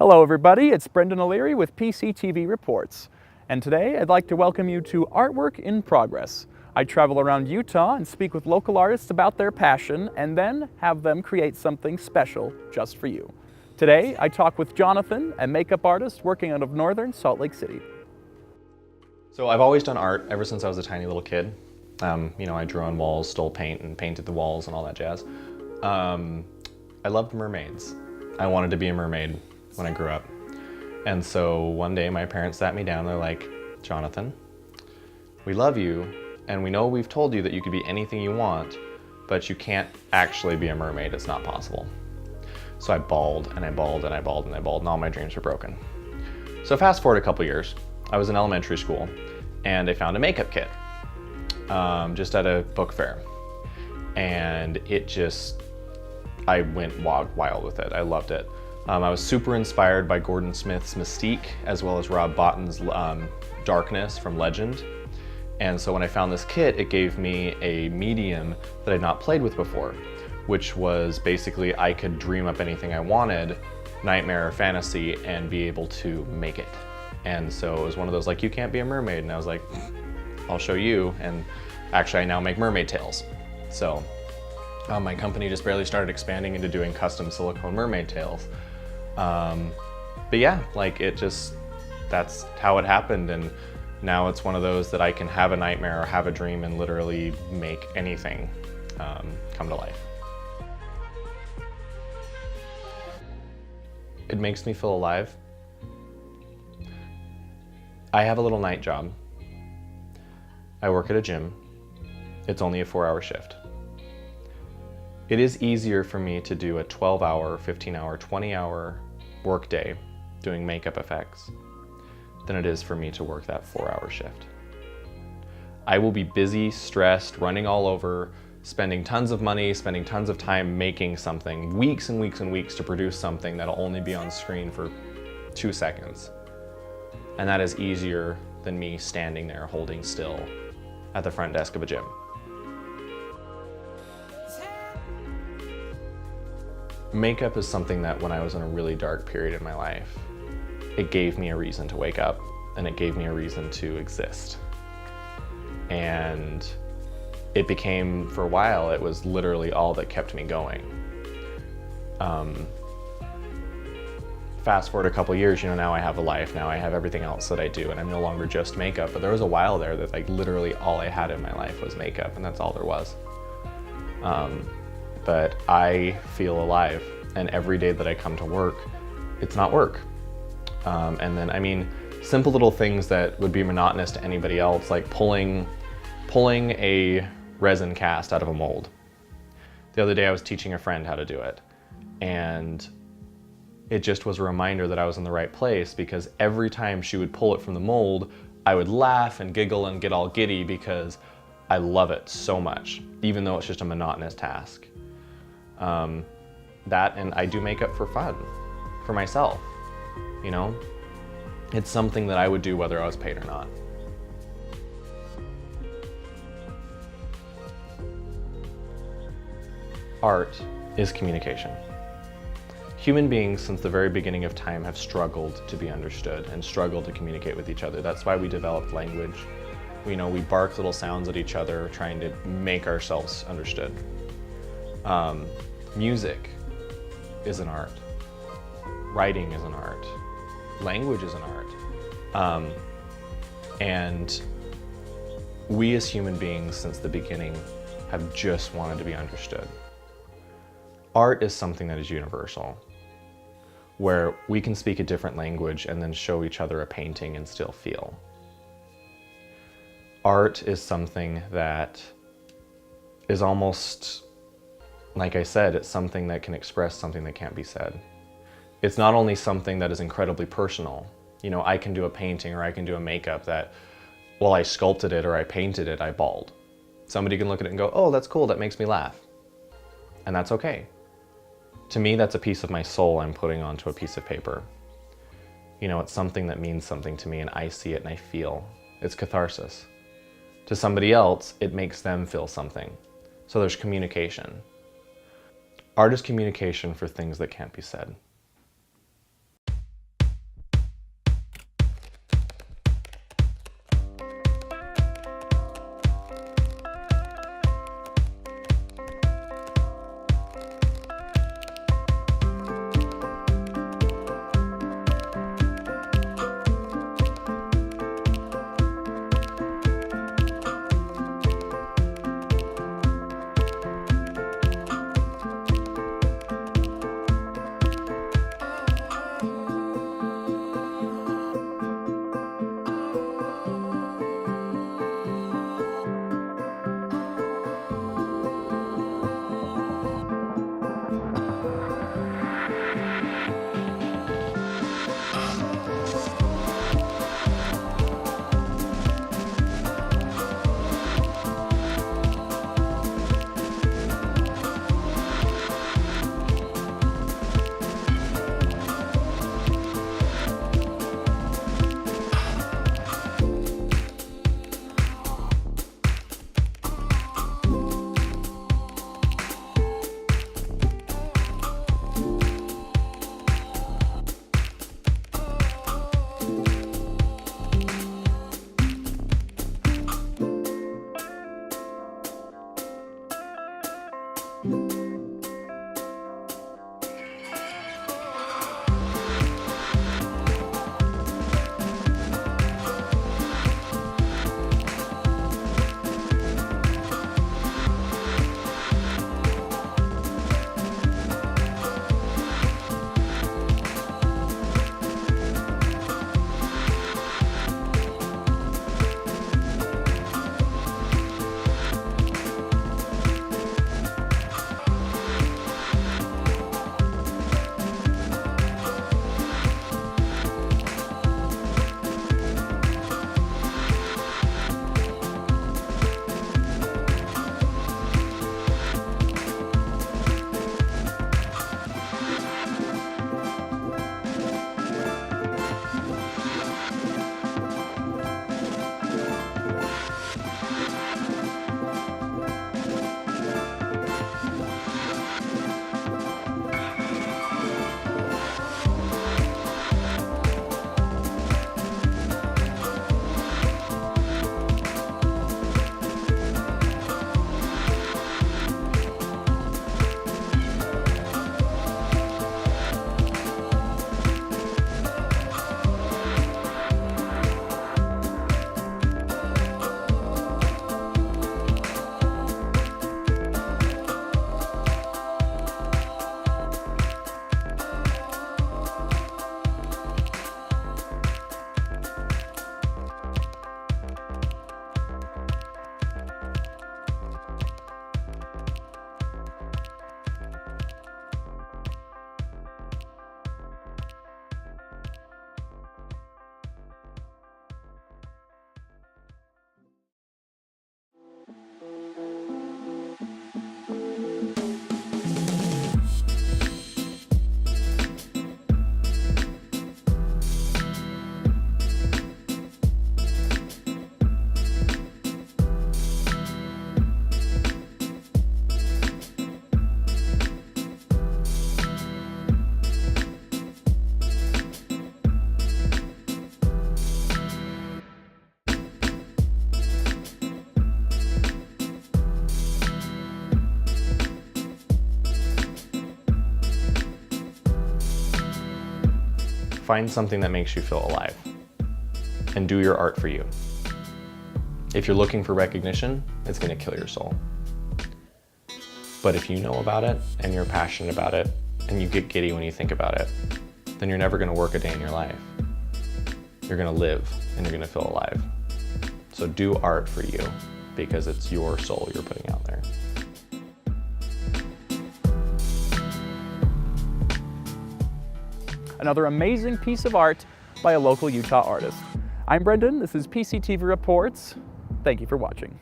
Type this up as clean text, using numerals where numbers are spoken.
Hello everybody, it's Brendan O'Leary with PCTV Reports. And today I'd like to welcome you to Artwork in Progress. I travel around Utah and speak with local artists about their passion and then have them create something special just for you. Today I talk with Jonathon, a makeup artist working out of northern Salt Lake City. So I've always done art ever since I was a tiny little kid. I drew on walls, stole paint, and painted the walls and all that jazz. I loved mermaids. I wanted to be a mermaid when I grew up. And so one day my parents sat me down, they're like, Jonathon, we love you, and we know we've told you that you could be anything you want, but you can't actually be a mermaid, it's not possible. So I bawled, and I bawled, and I bawled, and I bawled, and all my dreams were broken. So fast forward a couple years, I was in elementary school, and I found a makeup kit, just at a book fair. And I went wild with it, I loved it. I was super inspired by Gordon Smith's Mystique, as well as Rob Botton's Darkness from Legend. And so when I found this kit, it gave me a medium that I'd not played with before, which was basically I could dream up anything I wanted, nightmare or fantasy, and be able to make it. And so it was one of those like, you can't be a mermaid. And I was like, I'll show you. And actually I now make mermaid tails. So my company just barely started expanding into doing custom silicone mermaid tails. But yeah, that's how it happened. And now it's one of those that I can have a nightmare or have a dream and literally make anything come to life. It makes me feel alive. I have a little night job. I work at a gym. It's only a 4-hour shift. It is easier for me to do a 12-hour, 15-hour, 20-hour workday doing makeup effects than it is for me to work that 4-hour shift. I will be busy, stressed, running all over, spending tons of money, spending tons of time making something, weeks and weeks and weeks to produce something that'll only be on screen for 2 seconds. And that is easier than me standing there holding still at the front desk of a gym. Makeup is something that when I was in a really dark period in my life, it gave me a reason to wake up and it gave me a reason to exist. And it became, for a while, it was literally all that kept me going. Fast forward a couple years, now I have a life, now I have everything else that I do, and I'm no longer just makeup, but there was a while there that literally all I had in my life was makeup, and that's all there was. But I feel alive, and every day that I come to work, it's not work. And then, simple little things that would be monotonous to anybody else, like pulling a resin cast out of a mold. The other day I was teaching a friend how to do it, and it just was a reminder that I was in the right place, because every time she would pull it from the mold, I would laugh and giggle and get all giddy because I love it so much, even though it's just a monotonous task. And I do makeup for fun, for myself, It's something that I would do whether I was paid or not. Art is communication. Human beings, since the very beginning of time, have struggled to be understood and struggled to communicate with each other. That's why we developed language. We bark little sounds at each other, trying to make ourselves understood. Music is an art. Writing is an art. Language is an art. And we as human beings, since the beginning, have just wanted to be understood. Art is something that is universal, where we can speak a different language and then show each other a painting and still feel. Art is something that is almost, like I said, it's something that can express something that can't be said. It's not only something that is incredibly personal. I can do a painting or I can do a makeup that, while I sculpted it or I painted it, I bawled. Somebody can look at it and go, oh, that's cool, that makes me laugh. And that's okay. To me, that's a piece of my soul I'm putting onto a piece of paper. It's something that means something to me, and I see it and I feel. It's catharsis. To somebody else, it makes them feel something. So there's communication. Art is communication for things that can't be said. Find something that makes you feel alive and do your art for you. If you're looking for recognition, it's going to kill your soul. But if you know about it and you're passionate about it and you get giddy when you think about it, then you're never going to work a day in your life. You're going to live and you're going to feel alive. So do art for you because it's your soul you're putting out there. Another amazing piece of art by a local Utah artist. I'm Brendan, this is PCTV Reports. Thank you for watching.